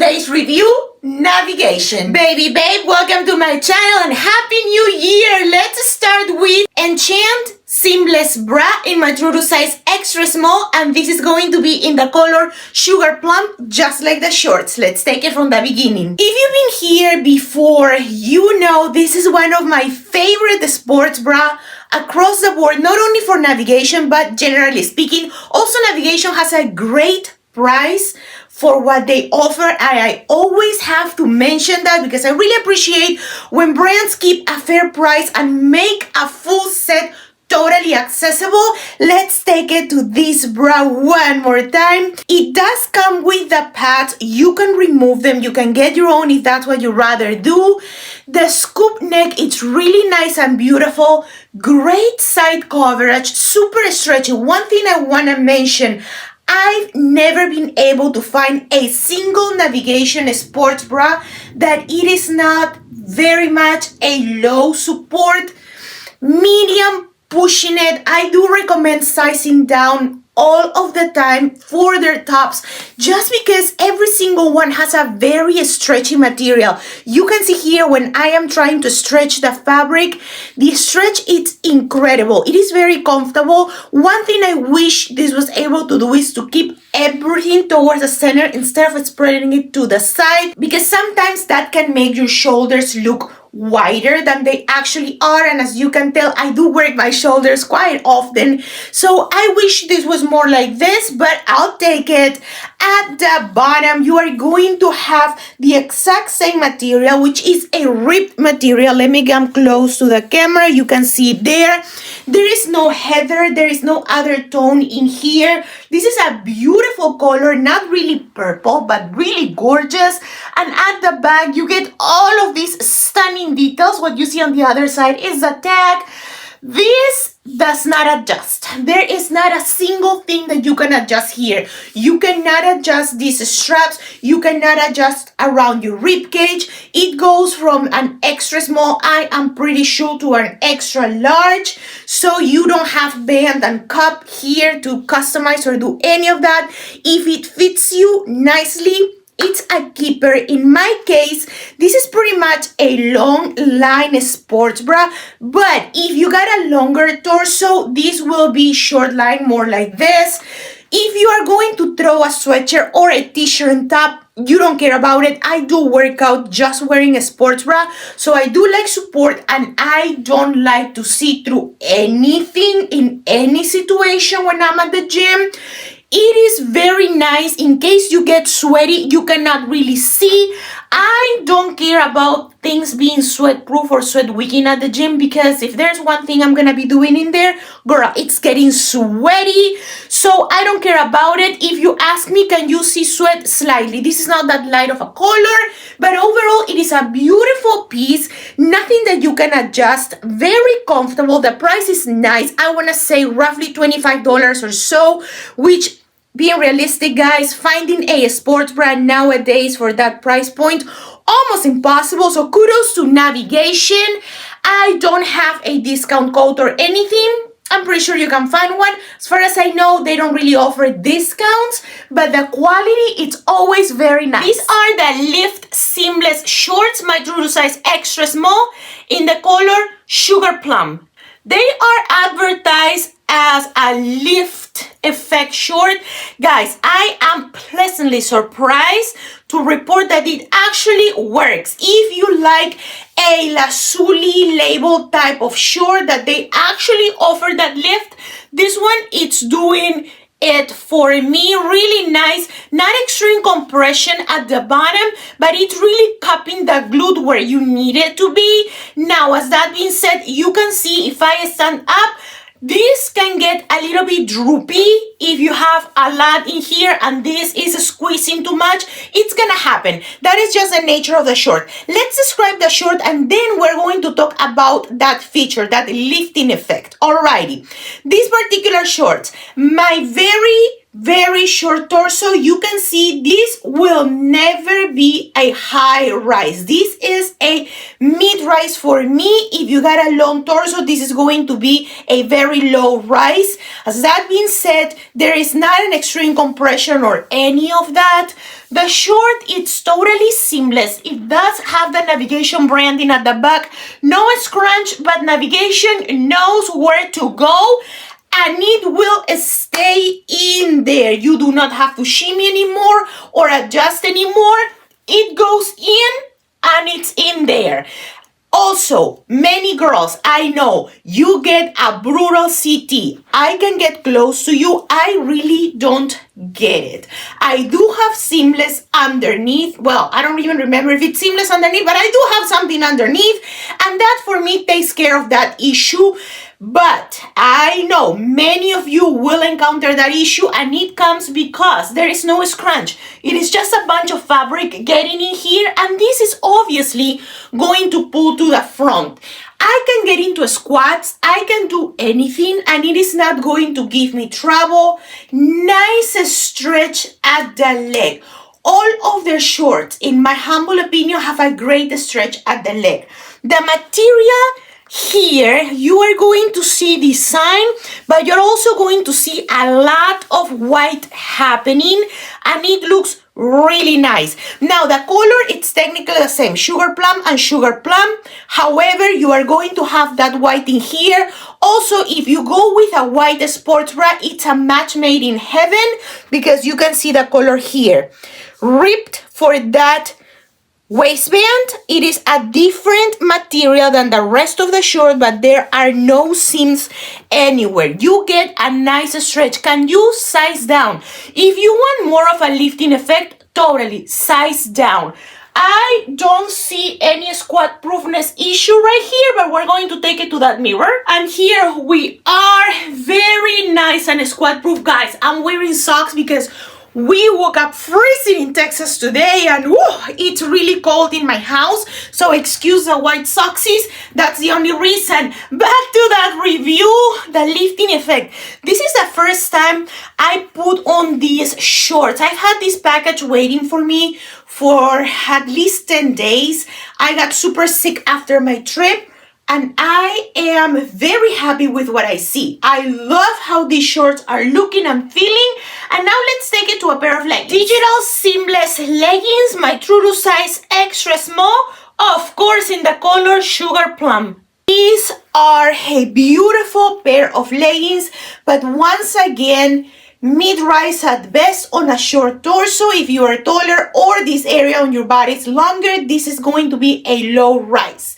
today's review, navigation. Baby babe, welcome to my channel and Happy New Year! Let's start with Enchant Seamless Bra in my true to size extra small, and this is going to be in the color Sugar Plum, just like the shorts. Let's take it from the beginning. If you've been here before, you know this is one of my favorite sports bra across the board, not only for navigation, but generally speaking. Also, navigation has a great price for what they offer, and I always have to mention that because I really appreciate when brands keep a fair price and make a full set totally accessible. Let's take it to this bra one more time. It does come with the pads. You can remove them. You can get your own if that's what you rather do. The scoop neck, it's really nice and beautiful. Great side coverage, super stretchy. One thing I want to mention, I've never been able to find a single navigation sports bra that it is not very much a low support, medium pushing it. I do recommend sizing down all of the time for their tops, just because every single one has a very stretchy material. You can see here when I am trying to stretch the fabric, the stretch is incredible. It is very comfortable. One thing I wish this was able to do is to keep everything towards the center instead of spreading it to the side, because sometimes that can make your shoulders look wider than they actually are, and as you can tell, I do work my shoulders quite often, so I wish this was more like this, but I'll take it. At the bottom, you are going to have the exact same material, which is a ribbed material. Let me come close to the camera. You can see there. There is no heather. There is no other tone in here. This is a beautiful color, not really purple, but really gorgeous. And at the back, you get all of these stunning details. What you see on the other side is the tag. This does not adjust. There is not a single thing that you can adjust here. You cannot adjust these straps. You cannot adjust around your rib cage. It goes from an extra small, I am pretty sure, to an extra large. So you don't have band and cup here to customize or do any of that. If it fits you nicely, it's a keeper. In my case, this is pretty much a long line sports bra, but if you got a longer torso, this will be short line, more like this. If you are going to throw a sweatshirt or a t-shirt on top, you don't care about it. I do work out just wearing a sports bra, so I do like support, and I don't like to see through anything in any situation when I'm at the gym. It is very nice in case you get sweaty, you cannot really see. I don't care about things being sweat proof or sweat wicking at the gym, because if there's one thing I'm gonna be doing in there, girl, it's getting sweaty. So I don't care about it. If you ask me, can you see sweat? Slightly. This is not that light of a color, but overall it is a beautiful piece. Nothing that you can adjust. Very comfortable. The price is nice. I want to say roughly $25 or so, which, being realistic, guys, finding a sports bra nowadays for that price point, almost impossible. So kudos to navigation. I don't have a discount code or anything. I'm pretty sure you can find one. As far as I know, they don't really offer discounts, but the quality, it's always very nice. These are the Lift Seamless Shorts, my true to size extra small, in the color Sugar Plum. They are advertised as a lift effect short. Guys, I am pleasantly surprised to report that it actually works. If you like a lazuli label type of short that they actually offer that lift, this one, it's doing it for me. Really nice, not extreme compression at the bottom, but it's really cupping the glute where you need it to be. Now, as that being said, you can see if I stand up, this can get a little bit droopy if you have a lot in here and this is squeezing too much. It's gonna happen. That is just the nature of the short. Let's describe the short and then we're going to talk about that feature, that lifting effect. Alrighty, these particular shorts, my very short torso, you can see this will never be a high rise. This is a mid rise for me. If you got a long torso, this is going to be a very low rise. As that being said, there is not an extreme compression or any of that. The short, it's totally seamless. It does have the navigation branding at the back. No scrunch, but navigation knows where to go and it will stay in there. You do not have to shimmy anymore or adjust anymore. It goes in and it's in there. Also, many girls, I know, you get a brutal CT. I can get close to you. I really don't get it. I do have seamless underneath. Well, I don't even remember if it's seamless underneath, but I do have something underneath. And that for me takes care of that issue. But I know many of you will encounter that issue, and it comes because there is no scrunch. It is just a bunch of fabric getting in here, and this is obviously going to pull to the front. I can get into squats, I can do anything, and it is not going to give me trouble. Nice stretch at the leg. All of their shorts, in my humble opinion, have a great stretch at the leg. The material here, you are going to see design, but you're also going to see a lot of white happening, and it looks really nice. Now, the color, it's technically the same, sugar plum and sugar plum. However, you are going to have that white in here. Also, if you go with a white sports bra, it's a match made in heaven because you can see the color here. Ripped for that waistband. It is a different material than the rest of the short, but there are no seams anywhere. You get a nice stretch. Can you size down? If you want more of a lifting effect, totally size down. I don't see any squat proofness issue right here, but we're going to take it to that mirror. And here we are, very nice and squat proof, guys. I'm wearing socks because we woke up freezing in Texas today, and it's really cold in my house, so excuse the white socksies. That's the only reason. Back to that review, the lifting effect. This is the first time I put on these shorts. I've had this package waiting for me for at least 10 days. I got super sick after my trip, and I am very happy with what I see. I love how these shorts are looking and feeling. And now let's take it to a pair of leggings. Digital seamless leggings, my true to size extra small, of course in the color sugar plum. These are a beautiful pair of leggings, but once again, mid-rise at best on a short torso. If you are taller or this area on your body is longer, this is going to be a low rise.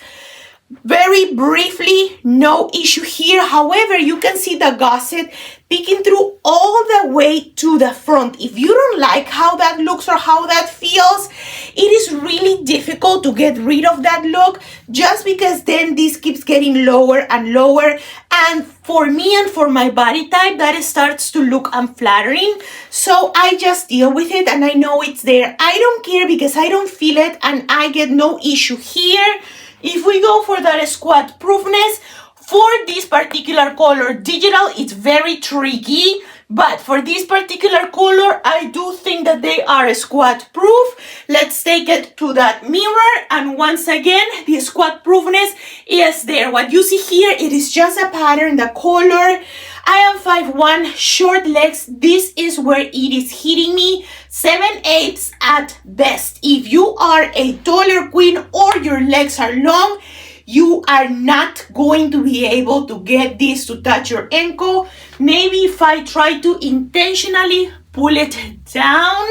Very briefly, no issue here. However, you can see the gusset peeking through all the way to the front. If you don't like how that looks or how that feels, it is really difficult to get rid of that look, just because then this keeps getting lower and lower. And for me and for my body type, that starts to look unflattering. So I just deal with it, and I know it's there. I don't care because I don't feel it, and I get no issue here. If we go for that squat proofness, for this particular color digital, it's very tricky, but for this particular color, I do think that they are squat proof. Let's take it to that mirror, and once again, the squat proofness is there. What you see here, it is just a pattern, the color. I am 5'1", short legs. This is where it is hitting me. 7/8 at best. If you are a taller queen or your legs are long, you are not going to be able to get this to touch your ankle. Maybe if I try to intentionally pull it down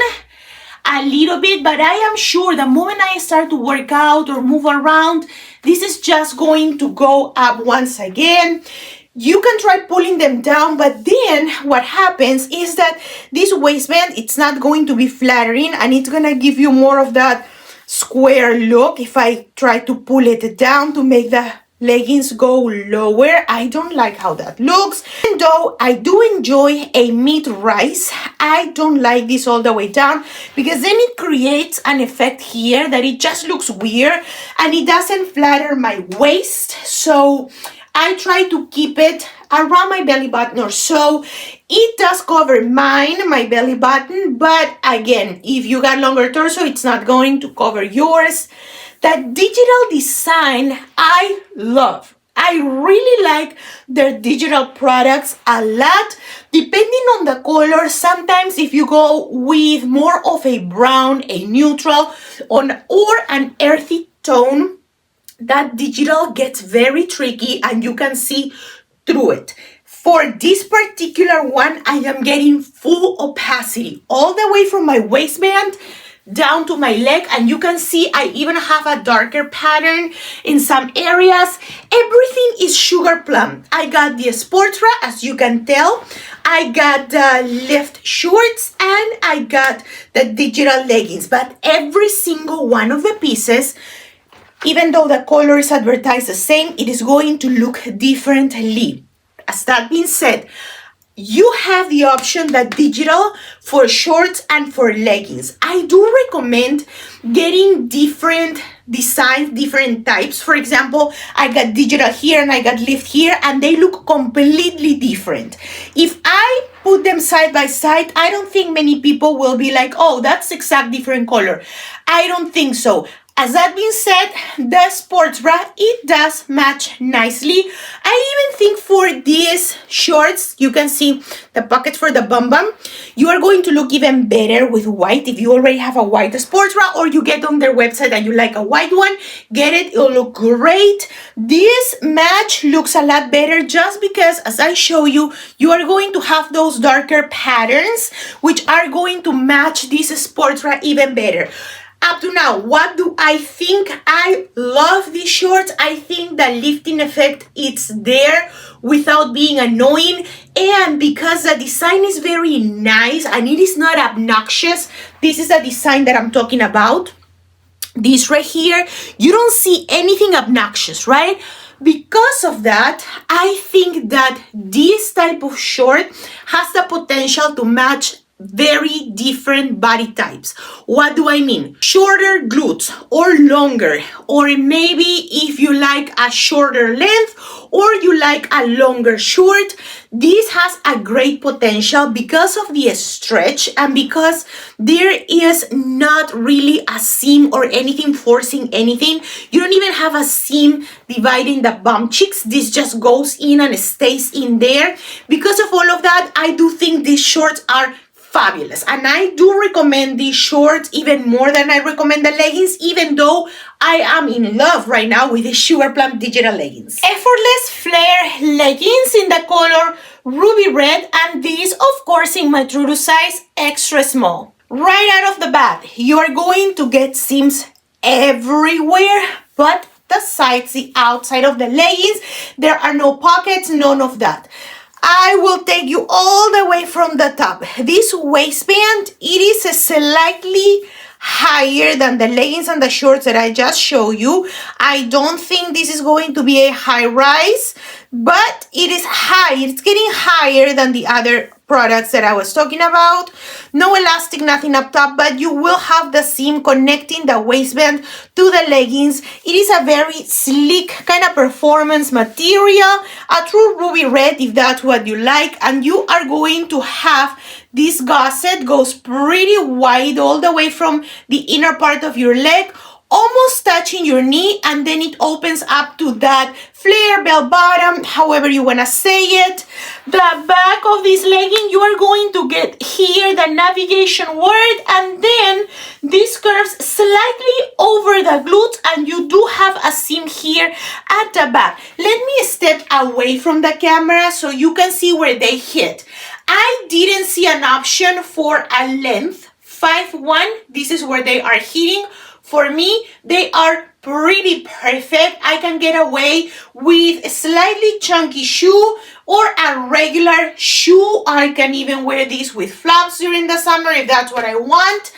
a little bit, but I am sure the moment I start to work out or move around, this is just going to go up once again. You can try pulling them down, but then what happens is that this waistband, it's not going to be flattering, and it's gonna give you more of that square look if I try to pull it down to make the leggings go lower. I don't like how that looks. Even though I do enjoy a mid-rise, I don't like this all the way down, because then it creates an effect here that it just looks weird and it doesn't flatter my waist. So I try to keep it around my belly button or so. It does cover my belly button, but again, if you got longer torso, it's not going to cover yours. That digital design, I love. I really like their digital products a lot. Depending on the color, sometimes if you go with more of a brown, a neutral, or an earthy tone, that digital gets very tricky and you can see through it. For this particular one, I am getting full opacity all the way from my waistband down to my leg, and you can see I even have a darker pattern in some areas. Everything is sugar plum. I got the sports bra, as you can tell. I got the lift shorts and I got the digital leggings, but every single one of the pieces, even though the color is advertised the same, it is going to look differently. As that being said, you have the option that digital for shorts and for leggings. I do recommend getting different designs, different types. For example, I got digital here and I got lift here, and they look completely different. If I put them side by side, I don't think many people will be like, oh, that's exact different color. I don't think so. As that being said, the sports bra, it does match nicely. I even think for these shorts, you can see the pockets for the bum bum. You are going to look even better with white. If you already have a white sports bra, or you get on their website and you like a white one, get it. It'll look great. This match looks a lot better just because, as I show you, you are going to have those darker patterns, which are going to match this sports bra even better. Up to now, what do I think? I love these shorts. I think the lifting effect is there without being annoying, and because the design is very nice and it is not obnoxious, this is the design that I'm talking about. This right here, you don't see anything obnoxious, right? Because of that, I think that this type of short has the potential to match very different body types. What do I mean? Shorter glutes or longer, or maybe if you like a shorter length or you like a longer short, this has a great potential because of the stretch and because there is not really a seam or anything forcing anything. You don't even have a seam dividing the bum cheeks. This just goes in and stays in there. Because of all of that, I do think these shorts are fabulous, and I do recommend these shorts even more than I recommend the leggings, even though I am in love right now with the Sugar Plum digital leggings. Effortless flare leggings in the color ruby red, and these of course in my true to size extra small. Right out of the bat, you are going to get seams everywhere, but the sides, the outside of the leggings, there are no pockets, none of that. I will take you all the way from the top. This waistband, it is slightly higher than the leggings and the shorts that I just showed you. I don't think this is going to be a high rise, but it is high. It's getting higher than the other products that I was talking about. No elastic, nothing up top, but you will have the seam connecting the waistband to the leggings. It is a very sleek kind of performance material, a true ruby red if that's what you like, and you are going to have this gusset goes pretty wide all the way from the inner part of your leg, almost touching your knee, and then it opens up to that flare bell bottom, however you want to say it. The back of this legging, you are going to get here the navigation word, and then this curves slightly over the glutes, and you do have a seam here at the back. Let me step away from the camera so you can see where they hit. I didn't see an option for a length 5'1". This is where they are hitting. For me, they are pretty perfect. I can get away with a slightly chunky shoe or a regular shoe. I can even wear these with flaps during the summer if that's what I want.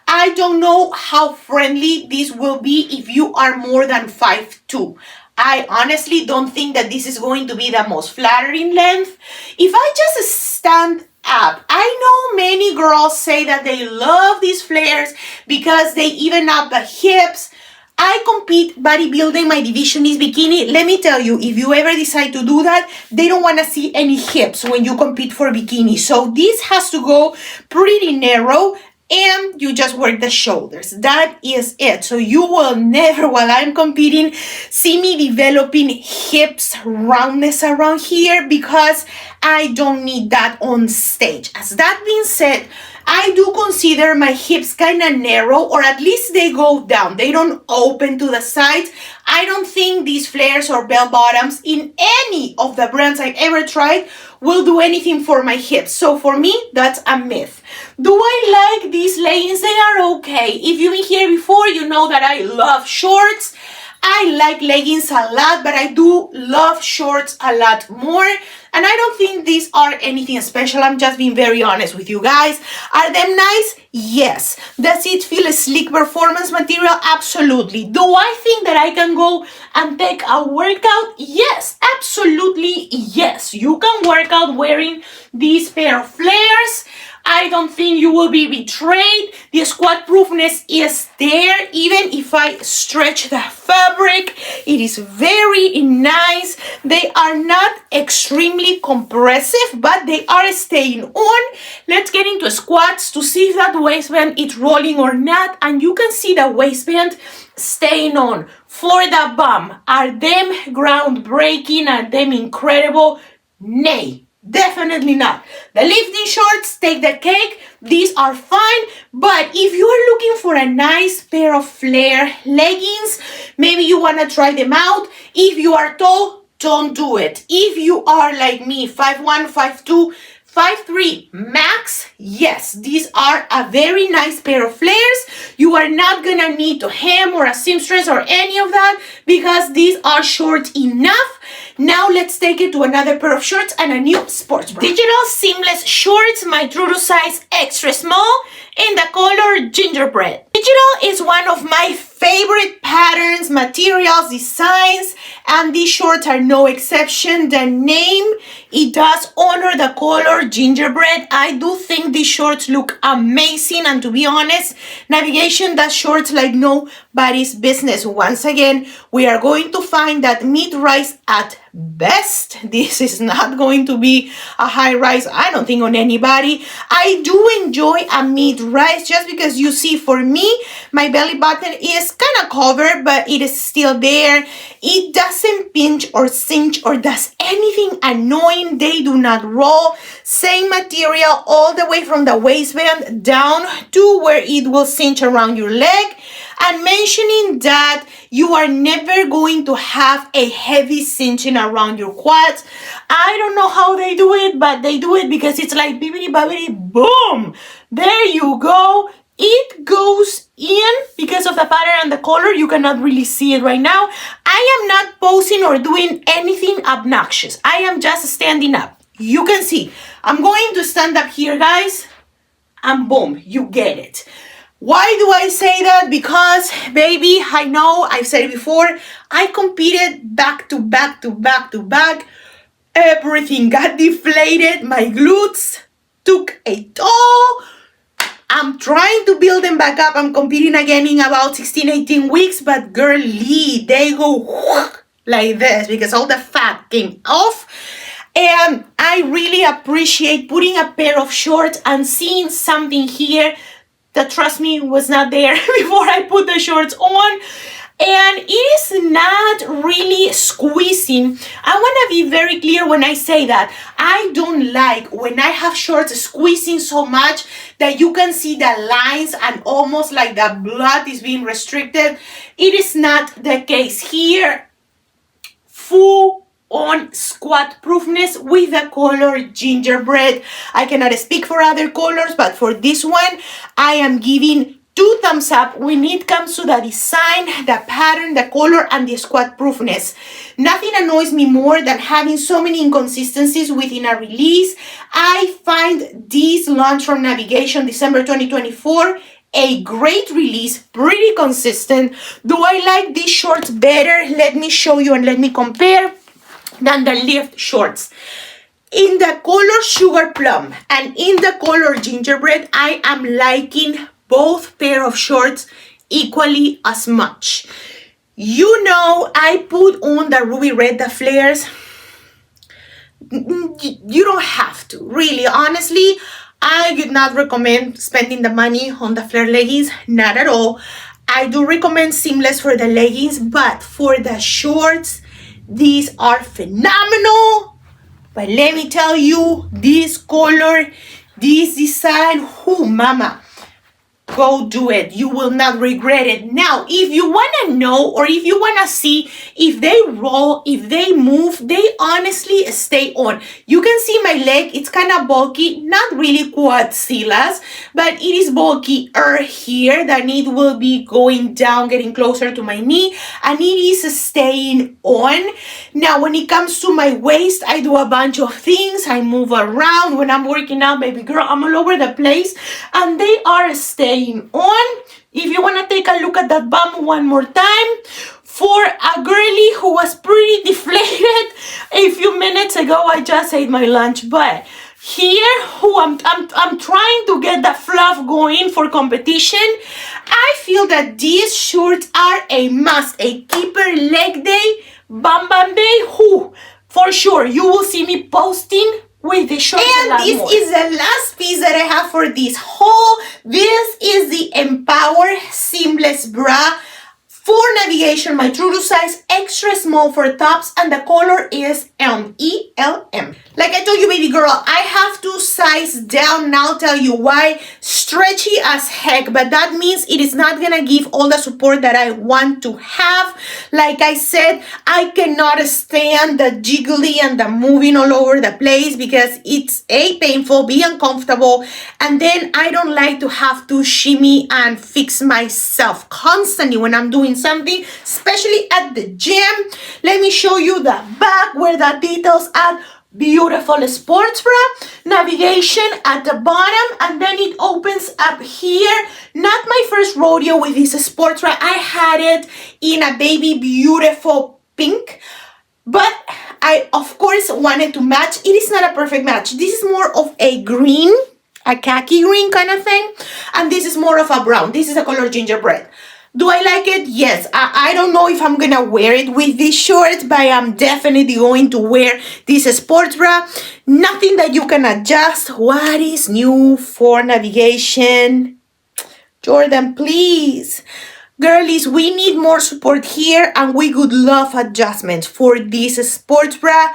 I don't know how friendly this will be if you are more than 5'2". I honestly don't think that this is going to be the most flattering length. If I just stand up, I know many girls say that they love these flares because they even up the hips. I compete bodybuilding, my division is bikini. Let me tell you, if you ever decide to do that, they don't want to see any hips when you compete for bikini. So this has to go pretty narrow. and you just work the shoulders. That is it. So you will never, while I'm competing, see me developing hips roundness around here because I don't need that on stage. As that being said, I do consider my hips kind of narrow, or at least they go down. They don't open to the sides. I don't think these flares or bell bottoms in any of the brands I've ever tried will do anything for my hips. So for me, that's a myth. Do I like these leggings? They are okay. If you've been here before, you know that I love shorts. I like leggings a lot, but I do love shorts a lot more. And I don't think these are anything special. I'm just being very honest with you guys. Are them nice? Yes. Does it feel a sleek performance material? Absolutely. Do I think that I can go and take a workout? Yes, absolutely yes. You can work out wearing these pair of flares. I don't think you will be betrayed. The squat proofness is there. Even if I stretch the fabric, it is very nice. They are not extremely compressive, but they are staying on. Let's get into squats to see if that waistband is rolling or not. And you can see the waistband staying on. For the bum, are them groundbreaking? Are them incredible? Nay. Definitely not. The lifting shorts take the cake. These are fine, but if you are looking for a nice pair of flare leggings, maybe you want to try them out. If you are tall, don't do it. If you are like me, 5'1", 5'2", 5'3", max, yes, these are a very nice pair of flares. You are not gonna need to hem or a seamstress or any of that because these are short enough. Now let's take it to another pair of shorts and a new sports bra. Digital seamless shorts, my true to size extra small in the color gingerbread. Digital is one of my favorite patterns, materials, designs, and these shorts are no exception. The name, it does honor the color gingerbread. I do think these shorts look amazing, and to be honest, Nvgtn does shorts like nobody's business. Once again, we are going to find that mid-rise at best. This is not going to be a high rise, I don't think, on anybody. I do enjoy a mid-rise just because you see, for me, my belly button is kind of covered, but it is still there. It doesn't pinch or cinch or does anything annoying. They do not roll. Same material all the way from the waistband down to where it will cinch around your leg. And mentioning that you are never going to have a heavy cinching around your quads. I don't know how they do it, but they do it because it's like bibbidi bobbidi boom. There you go. It goes in because of the pattern and the color. You cannot really see it right now. I am not posing or doing anything obnoxious. I am just standing up. You can see. I'm going to stand up here, guys. And boom, you get it. Why do I say that? Because, baby, I know, I've said it before, I competed back to back to back to back. Everything got deflated. My glutes took a toll. I'm trying to build them back up. I'm competing again in about 16, 18 weeks, but girly, they go like this because all the fat came off. And I really appreciate putting a pair of shorts and seeing something here that, trust me, was not there before I put the shorts on. And it is not really squeezing. I want to be very clear when I say that. I don't like when I have shorts squeezing so much that you can see the lines and almost like the blood is being restricted. It is not the case here. Full on squat proofness with the color gingerbread. I cannot speak for other colors, but for this one, I am giving 2 thumbs up when it comes to the design, the pattern, the color, and the squat proofness. Nothing annoys me more than having so many inconsistencies within a release. I find this launch from Nvgtn December 2024 a great release, pretty consistent. Do I like these shorts better? Let me show you and let me compare than the lift shorts. In the color sugar plum and in the color gingerbread, I am liking both pair of shorts equally as much. You know, I put on the ruby red, the flares. You don't have to, really, honestly. I would not recommend spending the money on the flare leggings, not at all. I do recommend seamless for the leggings, but for the shorts, these are phenomenal. But let me tell you, this color, this design, oh mama, go do it. You will not regret it. Now, if you want to know or if you want to see if they roll, if they move, they honestly stay on. You can see my leg. It's kind of bulky, not really quadcillas, but it is bulkier here. The knee will be going down, getting closer to my knee, and it is staying on. Now, when it comes to my waist, I do a bunch of things. I move around. When I'm working out, baby girl, I'm all over the place, and they are staying on. If you want to take a look at that bum one more time, for a girly who was pretty deflated a few minutes ago, I just ate my lunch, but here I'm trying to get the fluff going for competition. I feel that these shorts are a must, a keeper leg day, bam bam day, for sure you will see me posting with the shorts. And this is the last piece that I have for this haul. This is the Empower Seamless Bra for navigation, my true to size, extra small for tops, and the color is ELM. Like I told you, baby girl, I have to size down, and I'll tell you why. Stretchy as heck, but that means it is not gonna give all the support that I want to have. Like I said, I cannot stand the jiggly and the moving all over the place because it's A, painful, B, uncomfortable, and then I don't like to have to shimmy and fix myself constantly when I'm doing something, especially at the gym. Let me show you the back where the details at. Beautiful sports bra, navigation at the bottom, and then it opens up here. Not my first rodeo with this sports bra. I had it in a baby beautiful pink, but I of course wanted to match. It is not a perfect match. This is more of a green, a khaki green kind of thing, and this is more of a brown. This is a color gingerbread. Do I like it? Yes. I don't know if I'm gonna wear it with these shorts, but I'm definitely going to wear this sports bra. Nothing that you can adjust. What is new for navigation? Jordan, please. Girlies, we need more support here, and we would love adjustments for this sports bra.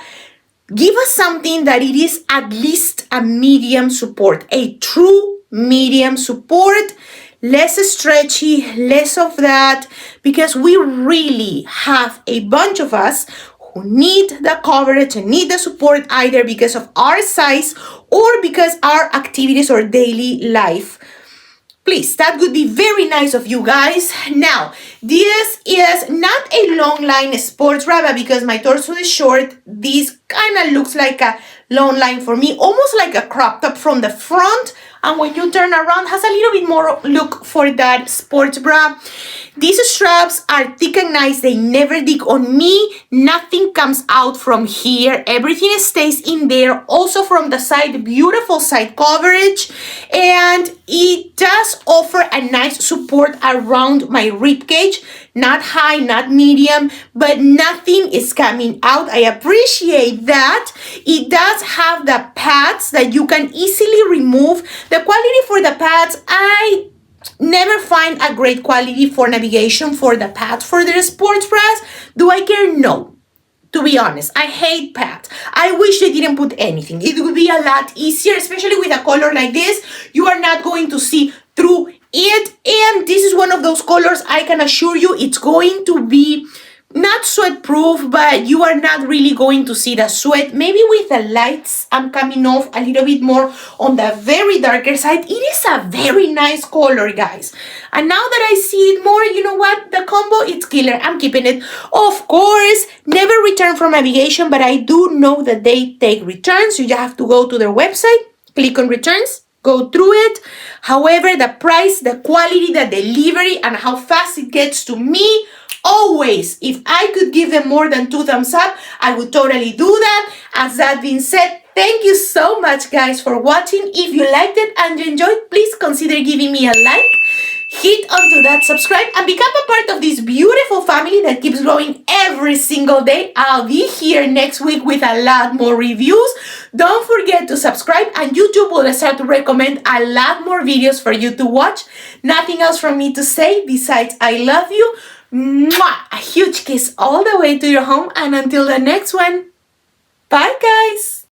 Give us something that it is at least a medium support, a true medium support. Less stretchy, less of that, because we really have a bunch of us who need the coverage and need the support either because of our size or because our activities or daily life. Please, that would be very nice of you guys. Now, this is not a long line sports bra, but because my torso is short, this kind of looks like a long line for me, almost like a crop top from the front. And when you turn around, has a little bit more look for that sports bra. These straps are thick and nice. They never dig on me. Nothing comes out from here. Everything stays in there. Also from the side, beautiful side coverage. And it does offer a nice support around my rib cage. Not high, not medium, but nothing is coming out. I appreciate that. It does have the pads that you can easily remove. The quality for the pads, I never find a great quality for navigation for the pads for their sports bras. Do I care? No. To be honest, I hate pads. I wish they didn't put anything. It would be a lot easier, especially with a color like this. You are not going to see through it, and this is one of those colors I can assure you it's going to be not sweat proof, but you are not really going to see the sweat. Maybe with the lights I'm coming off a little bit more on the very darker side. It is a very nice color, guys, and now that I see it more, you know what, the combo, it's killer. I'm keeping it. Of course, never return from navigation, but I do know that they take returns. You just have to go to their website, click on returns, go through it. However, the price, the quality, the delivery, and how fast it gets to me, always, if I could give them more than 2 thumbs up, I would totally do that. As that being said, thank you so much, guys, for watching. If you liked it and you enjoyed, please consider giving me a like. Hit onto that subscribe and become a part of this beautiful family that keeps growing every single day. I'll be here next week with a lot more reviews. Don't forget to subscribe and YouTube will start to recommend a lot more videos for you to watch. Nothing else from me to say besides I love you. Mwah! A huge kiss all the way to your home, and until the next one, bye guys!